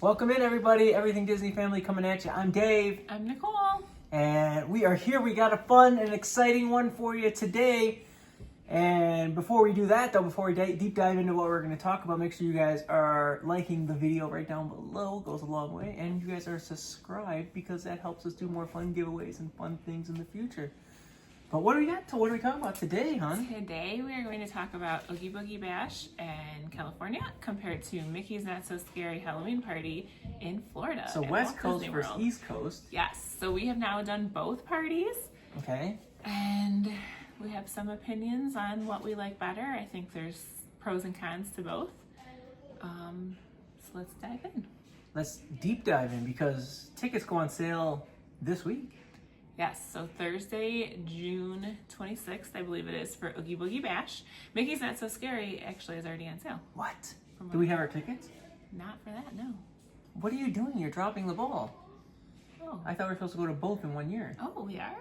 Welcome in, everybody. Everything Disney family coming at you. I'm Dave. I'm Nicole. And we are here. We got a fun and exciting one for you today. And before we do that, though, before we deep dive into what we're going to talk about, make sure you guys are liking the video right down below. It goes a long way. And you guys are subscribed because that helps us do more fun giveaways and fun things in the future. But what do we got? What are we talking about today, hon? Today we are going to talk about Oogie Boogie Bash in California compared to Mickey's Not So Scary Halloween Party in Florida. So at West Walt Coast Disney versus World. East Coast. Yes. So we have now done both parties. Okay. And we have some opinions on what we like better. I think there's pros and cons to both. So let's dive in. Let's deep dive in because tickets go on sale this week. Yes, so Thursday, June 26th, I believe it is, for Oogie Boogie Bash. Mickey's Not So Scary actually is already on sale. What? Do we have our tickets? Not for that, no. What are you doing? You're dropping the ball. Oh. I thought we were supposed to go to both in 1 year. Oh, we are?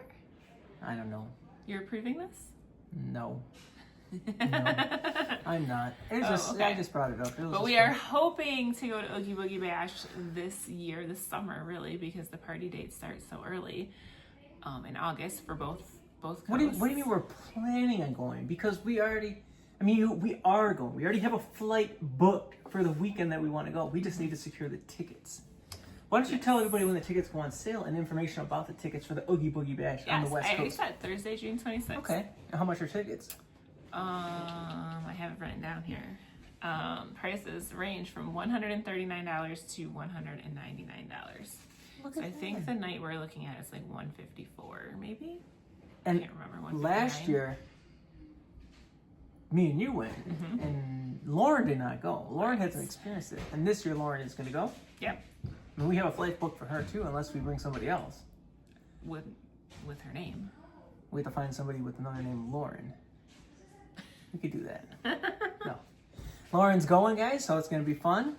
I don't know. You're approving this? No. No, I'm not. Okay. I just brought it up. But we are hoping to go to Oogie Boogie Bash this year, this summer, really, because the party date starts so early in August for both coasts. What do you mean we're planning on going? Because we are going. We already have a flight booked for the weekend that we want to go. We just need to secure the tickets. Why don't you tell everybody when the tickets go on sale and information about the tickets for the Oogie Boogie Bash on the West I already Coast? said Thursday, June 26th. Okay. And how much are tickets? I have it written down here. Prices range from $139 to $199. So I think the night we're looking at is like $154, maybe. And I can't remember. last year, me and you went, and Lauren did not go. Lauren hasn't experienced it, and this year Lauren is going to go. Yep. I mean, we have a flight booked for her too, unless we bring somebody else. With her name. We have to find somebody with another name, Lauren. We could do that. No, Lauren's going, guys, so it's going to be fun.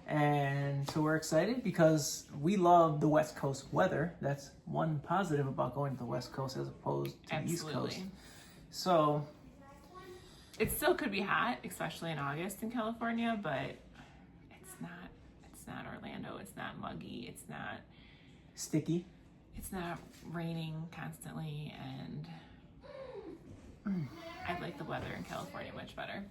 And so we're excited because we love the West Coast weather. That's one positive about going to the West Coast as opposed to the East Coast. So it still could be hot, especially in August in California, but it's not Orlando. It's not muggy. It's not sticky. It's not raining constantly, and I like the weather in California much better.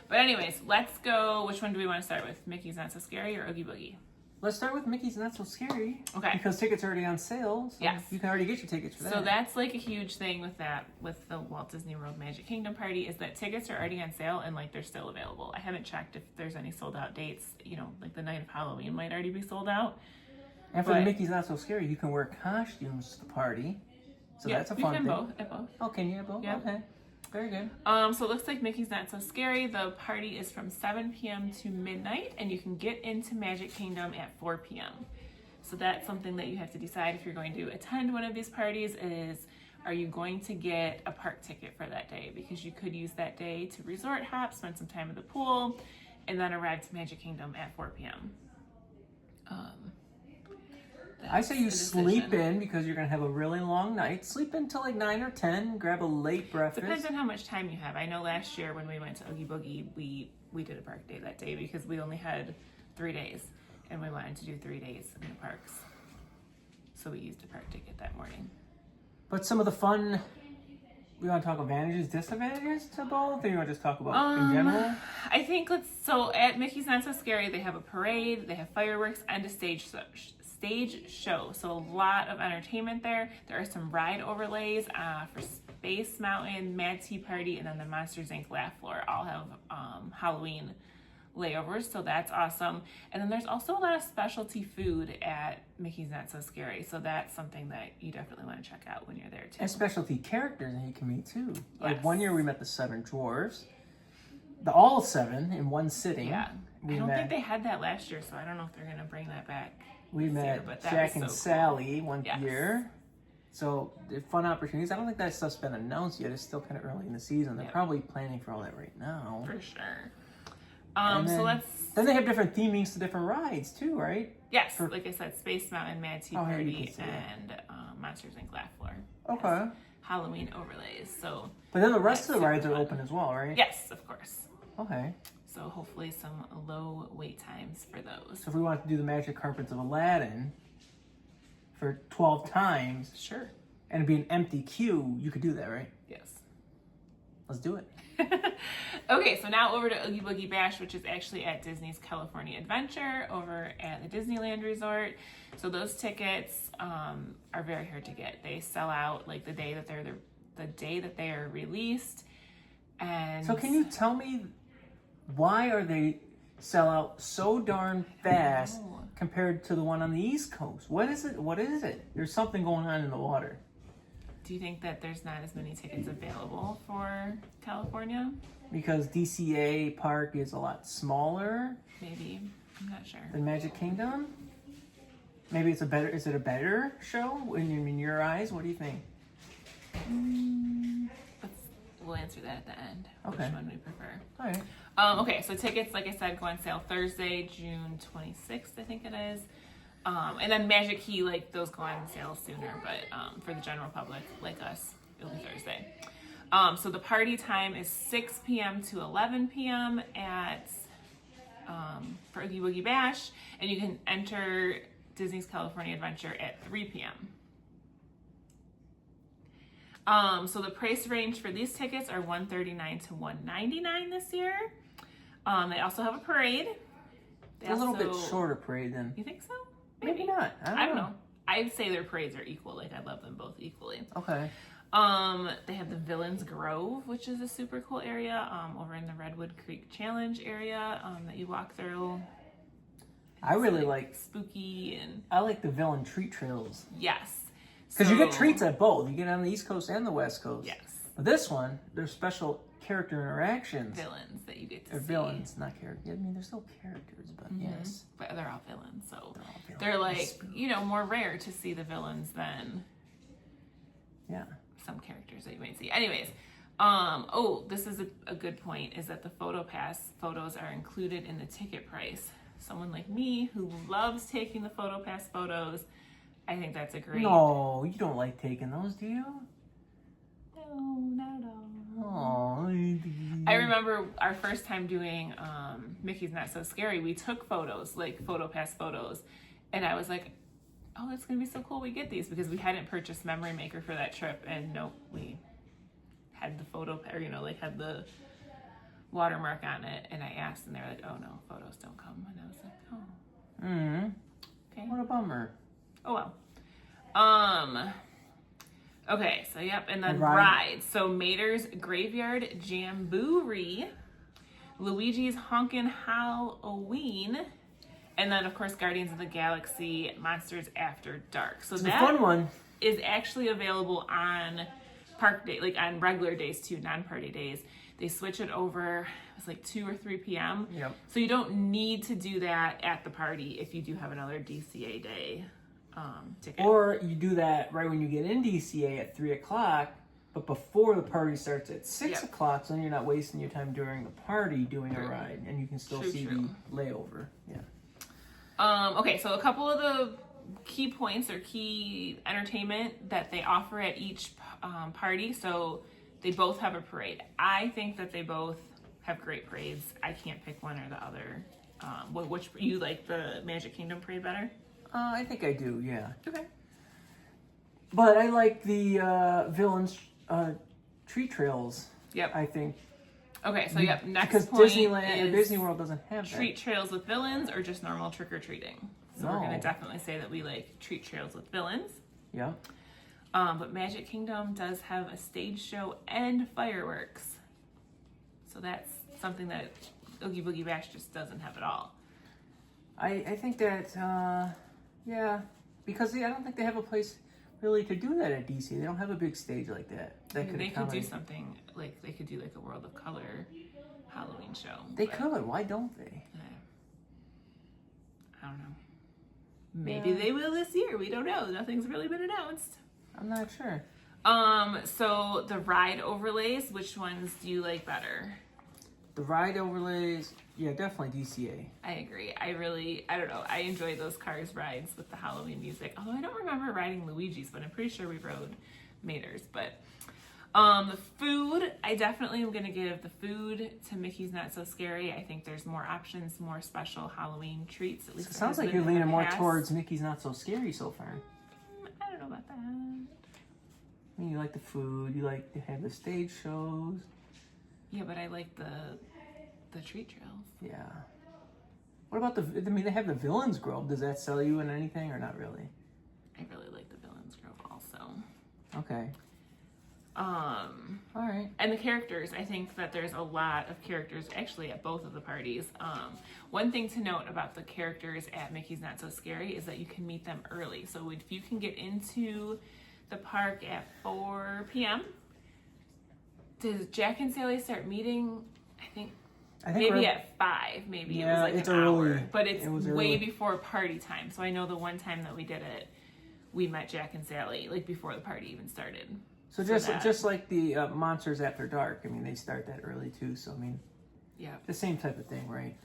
But anyways, let's go. Which one do we want to start with? Mickey's Not So Scary or Oogie Boogie? Let's start with Mickey's Not So Scary. Okay. Because tickets are already on sale. So yes. You can already get your tickets for that. So that's like a huge thing with the Walt Disney World Magic Kingdom party is that tickets are already on sale and like they're still available. I haven't checked if there's any sold out dates. You know, like the night of Halloween might already be sold out. And for the Mickey's Not So Scary, you can wear costumes to the party. So that's a fun thing. Both. Oh, can you have both? Yeah. Okay. Very good. So it looks like Mickey's Not So Scary. The party is from 7 p.m. to midnight, and you can get into Magic Kingdom at 4 p.m. So that's something that you have to decide if you're going to attend one of these parties is, are you going to get a park ticket for that day? Because you could use that day to resort hop, spend some time at the pool, and then arrive to Magic Kingdom at 4 p.m. I say you sleep in because you're going to have a really long night. Sleep in till like 9 or 10. Grab a late breakfast. Depends on how much time you have. I know last year when we went to Oogie Boogie, we did a park day that day because we only had 3 days. And we wanted to do 3 days in the parks. So we used a park ticket that morning. But some of the fun, we want to talk advantages, disadvantages to both? Or you want to just talk about in general? I think so at Mickey's Not So Scary, they have a parade, they have fireworks, and a stage show. So a lot of entertainment there. There are some ride overlays for Space Mountain, Mad Tea Party, and then the Monsters Inc. Laugh Floor all have Halloween layovers, so that's awesome. And then there's also a lot of specialty food at Mickey's Not So Scary, so that's something that you definitely want to check out when you're there too. And specialty characters that you can meet too. Like Yes. 1 year we met the 7 dwarves, all 7 in one sitting. Yeah, I don't think they had that last year, so I don't know if they're gonna bring that back. We met Jack and Sally one year. So they're fun opportunities. I don't think that stuff's been announced yet. It's still kind of early in the season. They're probably planning for all that right now. For sure. Then they have different themings to different rides too, right? Yes, like I said, Space Mountain, Mad Tea Party, and Monsters Inc. Laugh Floor. Okay. Halloween overlays. So. But then the rest of the rides are open as well, right? Yes, of course. Okay. So hopefully some low wait times for those. So if we want to do the Magic Carpets of Aladdin for 12 times Sure. and it'd be an empty queue, you could do that, right? Yes. Let's do it. Okay, so now over to Oogie Boogie Bash, which is actually at Disney's California Adventure over at the Disneyland Resort. So those tickets are very hard to get. They sell out like the day that they are released. And So can you tell me why are they sell out so darn fast compared to the one on the East Coast? What is it? What is it? There's something going on in the water. Do you think that there's not as many tickets available for California? Because DCA Park is a lot smaller Maybe. I'm not sure. than Magic Kingdom. Maybe it's is it a better show in your eyes? What do you think? We'll answer that at the end. Okay. Which one we prefer. All right. Okay, so tickets, like I said, go on sale Thursday, June 26th, I think it is. And then Magic Key, like those go on sale sooner, but for the general public, like us, it'll be Thursday. So the party time is 6 p.m. to 11 p.m. at for Oogie Boogie Bash, and you can enter Disney's California Adventure at 3 p.m. So the price range for these tickets are $139 to $199 this year. They also have a parade. It's a little bit shorter parade than. You think so? Maybe not. I don't know. I'd say their parades are equal. Like I love them both equally. Okay. They have the Villains Grove, which is a super cool area over in the Redwood Creek Challenge area that you walk through. I really like spooky and. I like the villain treat trails. Yes. Because you get treats at both. You get on the East Coast and the West Coast. Yes. But this one, there's special character interactions. Villains that you get to They're see. Villains, not characters. I mean, they're still characters, but yes. But they're all villains, so They're all they're villains. like, more rare to see the villains than Yeah. some characters that you might see. Anyways, this is a good point, is that the photo pass photos are included in the ticket price. Someone like me who loves taking the photo pass photos, I think that's a great. No, you don't like taking those, do you? No, not at all. Oh. I remember our first time doing Mickey's Not So Scary. We took photos, like photo pass photos, and I was like, "Oh, it's gonna be so cool. We get these," because we hadn't purchased Memory Maker for that trip, and nope, we had the photo, or had the watermark on it. And I asked, and they were like, "Oh no, photos don't come." And I was like, "Oh, okay, What a bummer. oh well." Okay, so yep, and then rides. So Mater's Graveyard Jamboree, Luigi's Honkin' Halloween, and then of course Guardians of the Galaxy Monsters After Dark. So It's that a fun one. is actually available on park day, like on regular days too, non-party days. They switch it over. It's like 2 or 3 p.m. Yep. So you don't need to do that at the party if you do have another DCA day. Ticket. Or you do that right when you get in DCA at 3 o'clock, but before the party starts at 6 o'clock, so then you're not wasting your time during the party doing a ride, and you can still see the layover. Yeah. Okay, so a couple of the key points or key entertainment that they offer at each party. So they both have a parade. I think that they both have great parades. I can't pick one or the other. Which you like the Magic Kingdom parade better? I think I do, yeah. Okay. But I like the Villains tree trails. Yep. I think. Okay, so yep, next Because point Disneyland or is Disney World doesn't have treat trails with villains or just normal trick-or-treating. So we're going to definitely say that we like treat trails with villains. Yeah. But Magic Kingdom does have a stage show and fireworks. So that's something that Oogie Boogie Bash just doesn't have at all. I think that, yeah, because I don't think they have a place really to do that at DC. They don't have a big stage like that. They could do something, like they could do like a World of Color Halloween show. They could. Why don't they? I don't know. Maybe they will this year. We don't know. Nothing's really been announced. I'm not sure. So the ride overlays, which ones do you like better? The ride overlays, yeah, definitely DCA. I agree. I don't know. I enjoy those Cars rides with the Halloween music. Although I don't remember riding Luigi's, but I'm pretty sure we rode Mater's. But The food, I definitely am going to give the food to Mickey's Not So Scary. I think there's more options, more special Halloween treats. At least It sounds like you're leaning more towards Mickey's Not So Scary so far. I don't know about that. I mean, you like the food, you like to have the stage shows. Yeah, but I like the treat trails. Yeah. What about I mean, they have the Villains Grove. Does that sell you in anything or not really? I really like the Villains Grove also. Okay. All right. And the characters, I think that there's a lot of characters actually at both of the parties. One thing to note about the characters at Mickey's Not So Scary is that you can meet them early. So if you can get into the park at 4 p.m., does Jack and Sally start meeting? I think maybe at 5. Maybe it was like it's an early. hour, but it's way early. Before party time. So I know the one time that we did it, we met Jack and Sally like before the party even started. So just like the Monsters After Dark, I mean, they start that early too. So I mean, yeah, the same type of thing, right?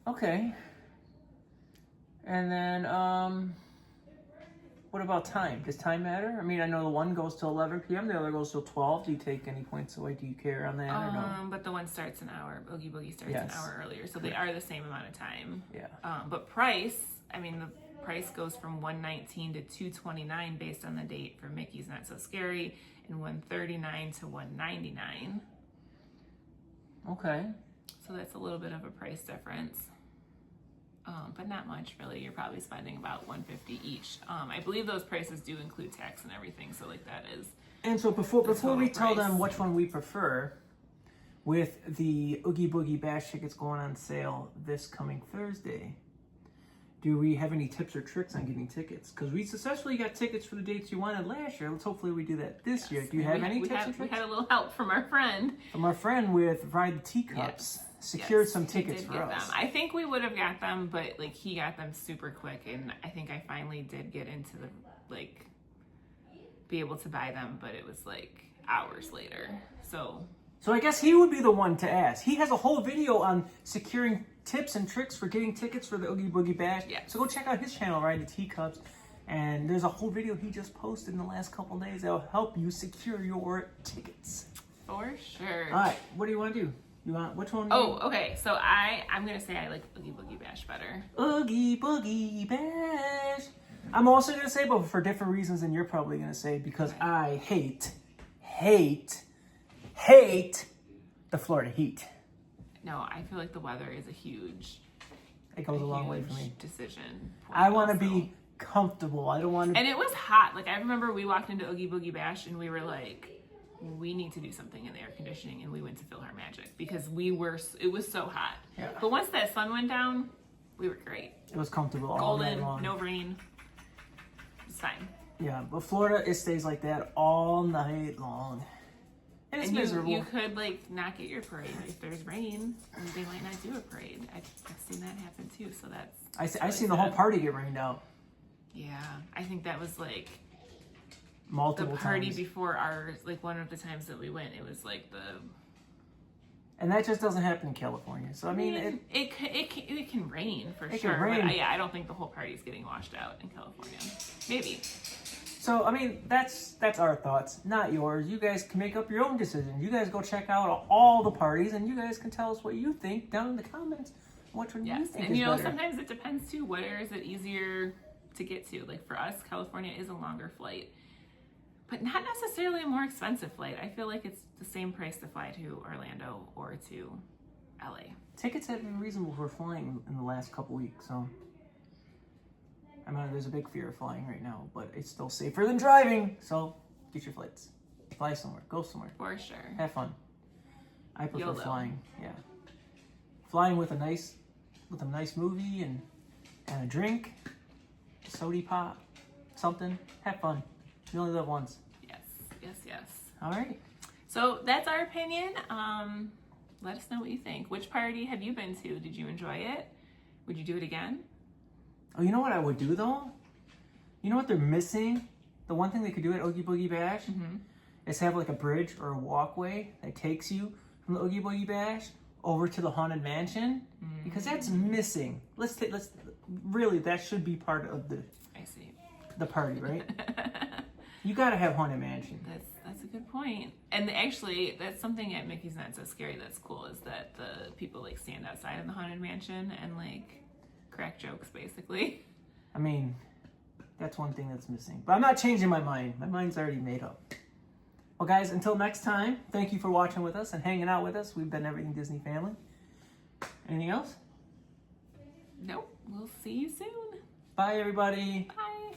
Okay. And then, what about time? Does time matter? I mean, I know the one goes till 11 p.m., the other goes till 12. Do you take any points away? Do you care on that or no? But the one starts an hour. Oogie Boogie starts Yes. an hour earlier, so they are the same amount of time. Yeah. But price, I mean, the price goes from $119 to $229 based on the date for Mickey's Not So Scary, and $139 to $199. Okay. So that's a little bit of a price difference. But not much really. You're probably spending about $150 each. I believe those prices do include tax and everything, so like that is. And so before we tell price. them which one we prefer, with the Oogie Boogie Bash tickets going on sale this coming Thursday, do we have any tips or tricks on getting tickets? Because we successfully got tickets for the dates you wanted last year. Let's hopefully we do that this year. Do you have any tips or tricks? We had a little help from our friend. From our friend with Ride the Teacups. Yes. Secured some tickets for us. us. I think we would have got them, but like he got them super quick, and I think I finally did get into the be able to buy them, but it was like hours later. So I guess he would be the one to ask. He has a whole video on securing tips and tricks for getting tickets for the Oogie Boogie Bash. Yeah. So go check out his channel, Ride the Teacups. And there's a whole video he just posted in the last couple of days that'll help you secure your tickets. for sure. All right, what do you want to do? You want which one? Oh, okay. So I'm gonna say I like Oogie Boogie Bash better. Oogie Boogie Bash. I'm also gonna say, but for different reasons than you're probably gonna say, because I hate the Florida heat. No, I feel like the weather is a huge. It goes a long way for me. Decision. I want to be comfortable. I don't want to. And it was hot. Like I remember we walked into Oogie Boogie Bash and we were like, we need to do something in the air conditioning, and we went to Feel Our Magic because it was so hot. Yeah. But once that sun went down, we were great. It was comfortable all night Golden, long. no rain. It's fine. Yeah, but Florida, it stays like that all night long. And it's miserable. You could not get your parade if there's rain, and they might not do a parade. I've seen that happen too. So that's. I seen the whole party get rained out. Yeah, I think that was Multiple the party times. before ours. One of the times that we went, it was And that just doesn't happen in California. So I mean, it can rain for It sure. can rain. But I don't think the whole party's getting washed out in California. Maybe. So I mean, that's our thoughts, not yours. You guys can make up your own decisions. You guys go check out all the parties, and you guys can tell us what you think down in the comments. Which one you think and is better. sometimes it depends too. Where is it easier to get to? For us, California is a longer flight, but not necessarily a more expensive flight. I feel like it's the same price to fly to Orlando or to LA. Tickets have been reasonable for flying in the last couple weeks, so I mean, there's a big fear of flying right now, but it's still safer than driving. So get your flights, fly somewhere, go somewhere, For sure. have fun. I prefer YOLO. flying. Yeah, flying with a nice movie and a drink, soda pop, something. Have fun. You only live once. Yes. All right. So that's our opinion. Let us know what you think. Which party have you been to? Did you enjoy it? Would you do it again? Oh, you know what I would do though? You know what they're missing? The one thing they could do at Oogie Boogie Bash is have a bridge or a walkway that takes you from the Oogie Boogie Bash over to the Haunted Mansion, because that's missing. Let's really, that should be part of I see. the party, right? You gotta have Haunted Mansion. That's a good point. And actually, that's something at Mickey's Not So Scary that's cool, is that the people like stand outside of the Haunted Mansion and like crack jokes, basically. I mean, that's one thing that's missing. But I'm not changing my mind. My mind's already made up. Well, guys, until next time, thank you for watching with us and hanging out with us. We've been Everything Disney Family. Anything else? Nope. We'll see you soon. Bye, everybody. Bye.